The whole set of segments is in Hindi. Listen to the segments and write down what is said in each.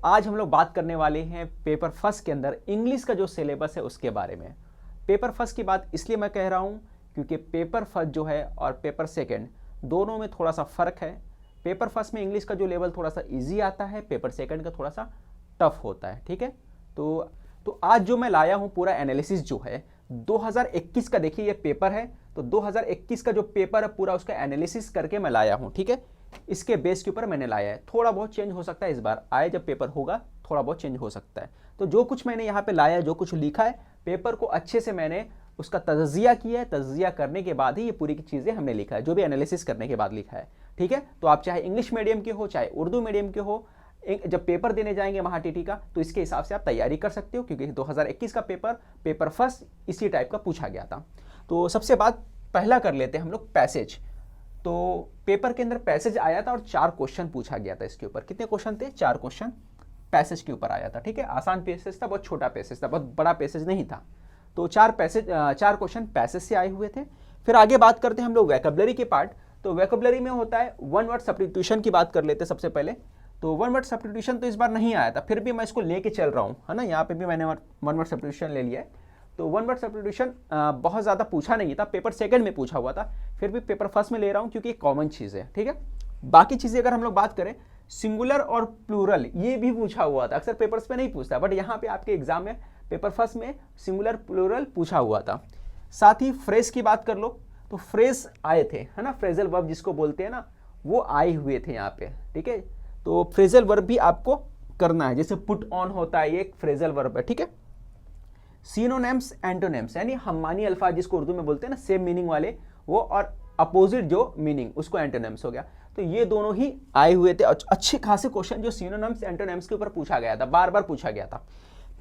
आज हम लोग बात करने वाले हैं पेपर फर्स्ट के अंदर इंग्लिश का जो सिलेबस है उसके बारे में। पेपर फर्स्ट की बात इसलिए मैं कह रहा हूँ क्योंकि पेपर फर्स्ट जो है और पेपर सेकंड दोनों में थोड़ा सा फ़र्क है। पेपर फर्स्ट में इंग्लिश का जो लेवल थोड़ा सा इजी आता है, पेपर सेकंड का थोड़ा सा टफ होता है। ठीक है, तो आज जो मैं लाया हूँ पूरा एनालिसिस जो है 2021 का, देखिए ये पेपर है, तो 2021 का जो पेपर है पूरा उसका एनालिसिस करके मैं लाया हूँ। ठीक है, इसके बेस के ऊपर मैंने लाया है। थोड़ा बहुत चेंज हो सकता है, इस बार आए जब पेपर होगा थोड़ा बहुत चेंज हो सकता है। तो जो कुछ मैंने यहाँ पे लाया है, जो कुछ लिखा है, पेपर को अच्छे से मैंने उसका तज्जिया किया है। तज्जिया करने के बाद ही ये पूरी की चीज़ें हमने लिखा है, जो भी एनालिसिस करने के बाद लिखा है। ठीक है, तो आप चाहे इंग्लिश मीडियम के हो चाहे उर्दू मीडियम के हो, जब पेपर देने जाएंगे महाटीटी का तो इसके हिसाब से आप तैयारी कर सकते हो, क्योंकि 2021 का पेपर फर्स्ट इसी टाइप का पूछा गया था। तो सबसे बात पहला कर लेते हैं हम लोग पैसेज। तो पेपर के अंदर पैसेज आया था और 4 क्वेश्चन पूछा गया था इसके ऊपर। कितने क्वेश्चन थे? 4 क्वेश्चन पैसेज के ऊपर आया था। ठीक है, आसान पैसेज था, बहुत छोटा पैसेज था, बहुत बड़ा पैसेज नहीं था। तो 4 क्वेश्चन पैसेज से आए हुए थे। फिर आगे बात करते हैं हम लोग वोकैबुलरी के पार्ट। तो वोकैबुलरी में होता है वन वर्ड सब्स्टिट्यूशन की बात कर लेते हैं सबसे पहले। तो वन वर्ड सब्स्टिट्यूशन तो इस बार नहीं आया था, फिर भी मैं इसको लेके चल रहा हूँ, है ना। यहाँ पे भी मैंने वन वर्ड सब्स्टिट्यूशन ले लिया है। तो वन वर्ड सब्स्टिट्यूशन बहुत ज़्यादा पूछा नहीं था, पेपर सेकंड में पूछा हुआ था, फिर भी पेपर फर्स्ट में ले रहा हूँ क्योंकि एक कॉमन चीज़ है। ठीक है, बाकी चीज़ें अगर हम लोग बात करें, सिंगुलर और प्लूरल ये भी पूछा हुआ था। अक्सर पेपर्स पे नहीं पूछता, बट यहाँ पे आपके एग्जाम में पेपर फर्स्ट में सिंगुलर प्लूरल पूछा हुआ था। साथ ही फ्रेज की बात कर लो, तो फ्रेज आए थे, है ना, फ्रेजल वर्ब जिसको बोलते हैं ना, वो आए हुए थे यहाँ पे। ठीक है, तो फ्रेजल वर्ब भी आपको करना है, जैसे पुट ऑन होता है, ये एक फ्रेजल वर्ब है। ठीक है, सिनोनिम्स एंटोनिम्स यानी हम्मानी अल्फाज जिसको उर्दू में बोलते हैं ना, सेम मीनिंग वाले वो, और अपोजिट जो मीनिंग उसको एंटोनिम्स हो गया। तो ये दोनों ही आए हुए थे, अच्छे खासे क्वेश्चन जो सिनोनिम्स एंटोनिम्स के ऊपर पूछा गया था, बार बार पूछा गया था।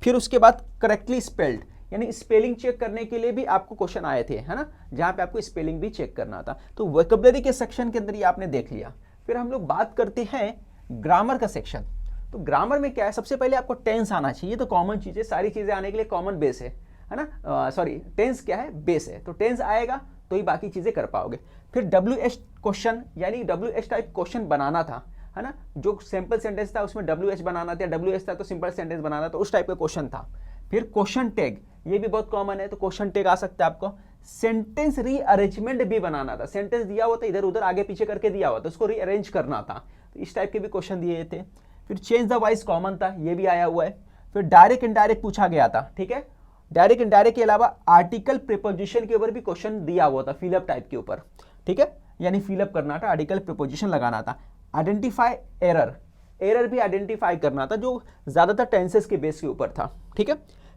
फिर उसके बाद करेक्टली स्पेल्ड यानी स्पेलिंग चेक करने के लिए भी आपको क्वेश्चन आए थे, है ना, जहां पे आपको स्पेलिंग भी चेक करना था। तो वोकैबुलरी के सेक्शन के अंदर ये आपने देख लिया। फिर हम लोग बात करते हैं ग्रामर का सेक्शन। तो ग्रामर में क्या है, सबसे पहले आपको टेंस आना चाहिए, तो कॉमन चीज़ है, सारी चीज़ें आने के लिए कॉमन बेस है ना, सॉरी टेंस क्या है, बेस है। तो टेंस आएगा तो ही बाकी चीज़ें कर पाओगे। फिर WH क्वेश्चन यानी WH टाइप क्वेश्चन बनाना था, है ना, जो सिंपल सेंटेंस था उसमें WH बनाना था, WH था तो सिंपल सेंटेंस बनाना था, उस टाइप का क्वेश्चन था। फिर क्वेश्चन टैग, ये भी बहुत कॉमन है, तो क्वेश्चन टैग आ सकता है आपको। सेंटेंस रीअरेंजमेंट भी बनाना था, सेंटेंस दिया हुआ था, इधर उधर आगे पीछे करके दिया हुआ था, उसको रीअरेंज करना था, तो इस टाइप के भी क्वेश्चन दिए थे। फिर चेंज द वॉइस कॉमन था, ये भी आया हुआ है। फिर डायरेक्ट इनडायरेक्ट पूछा गया था। ठीक है, डायरेक्ट इनडायरेक्ट के अलावा आर्टिकल प्रीपोजिशन के ऊपर भी क्वेश्चन दिया हुआ था, फिलअप टाइप के ऊपर। ठीक है, यानी फिलअप करना था, आर्टिकल प्रीपोजिशन लगाना था। आइडेंटिफाई एरर, एरर भी आइडेंटिफाई करना था, जो ज्यादातर टेंसेस के बेस के ऊपर था। ठीक है,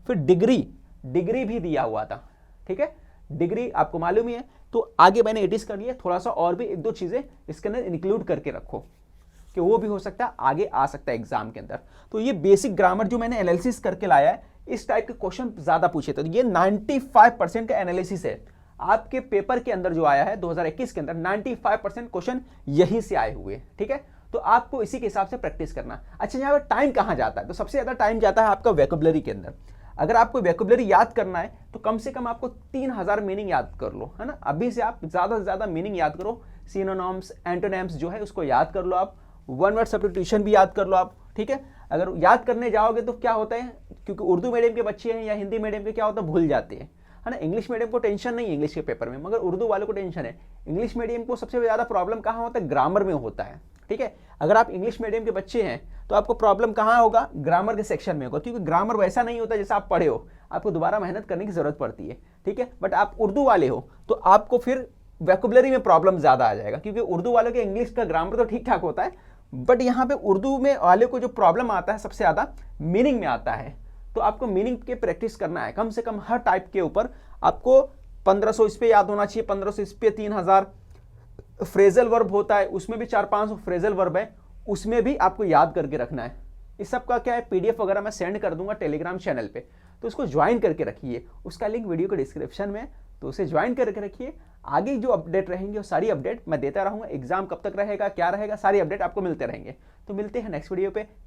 फिर डिग्री भी दिया हुआ था। ठीक है, डिग्री आपको मालूम ही है, तो आगे मैंने एडिट कर लिया, थोड़ा सा और भी 1-2 चीजें इसके अंदर इंक्लूड करके रखो कि वो भी हो सकता है आगे आ सकता है एग्जाम के अंदर। तो ये बेसिक ग्रामर जो मैंने एनालिसिस करके लाया है, इस टाइप के क्वेश्चन ज्यादा पूछे थे। तो ये 95% का एनालिसिस है आपके पेपर के अंदर जो आया है 2021 के अंदर, 95% क्वेश्चन यही से आए हुए। ठीक है, तो आपको इसी के हिसाब से प्रैक्टिस करना। अच्छा, यहाँ पर टाइम कहाँ जाता है, तो सबसे ज्यादा टाइम जाता है आपका वोकैबुलरी के अंदर। अगर आपको वोकैबुलरी याद करना है तो कम से कम आपको 3000 मीनिंग याद कर लो, है ना। अभी से आप ज्यादा से ज्यादा मीनिंग याद करो, सिनोनिम्स एंटोनिम्स जो है उसको याद कर लो आप, वन वर्ड सब्स्टिट्यूशन भी याद कर लो आप। ठीक है, अगर याद करने जाओगे तो क्या होता है, क्योंकि उर्दू मीडियम के बच्चे हैं या हिंदी मीडियम के, क्या होता है, भूल जाते हैं, है ना। इंग्लिश मीडियम को टेंशन नहीं है इंग्लिश के पेपर में, मगर उर्दू वालों को टेंशन है। इंग्लिश मीडियम को सबसे ज़्यादा प्रॉब्लम कहाँ होता है, ग्रामर में होता है। ठीक है, अगर आप इंग्लिश मीडियम के बच्चे हैं तो आपको प्रॉब्लम कहाँ होगा, ग्रामर के सेक्शन में होगा, क्योंकि ग्रामर वैसा नहीं होता जैसा आप पढ़े हो, आपको दोबारा मेहनत करने की जरूरत पड़ती है। ठीक है, बट आप उर्दू वाले हो तो आपको फिर वोकैबुलरी में प्रॉब्लम ज़्यादा आ जाएगा, क्योंकि उर्दू वालों के इंग्लिश का ग्रामर तो ठीक ठाक होता है, बट यहाँ पे उर्दू में वाले को जो प्रॉब्लम आता है सबसे ज़्यादा मीनिंग में आता है। तो आपको मीनिंग के प्रैक्टिस करना है, कम से कम हर टाइप के ऊपर आपको 1500 इस पे याद होना चाहिए, 1500 इस पे 3000। फ्रेजल वर्ब होता है, उसमें भी 400-500 फ्रेजल वर्ब है, उसमें भी आपको याद करके रखना है। इस सब का क्या है, PDF वगैरह मैं सेंड कर दूंगा टेलीग्राम चैनल पे, तो उसको ज्वाइन करके रखिए, उसका लिंक वीडियो के डिस्क्रिप्शन में, तो उसे ज्वाइन करके रखिए। आगे जो अपडेट रहेंगे वो सारी अपडेट मैं देता रहूंगा, एग्जाम कब तक रहेगा, क्या रहेगा, सारी अपडेट आपको मिलते रहेंगे। तो मिलते हैं नेक्स्ट वीडियो पे।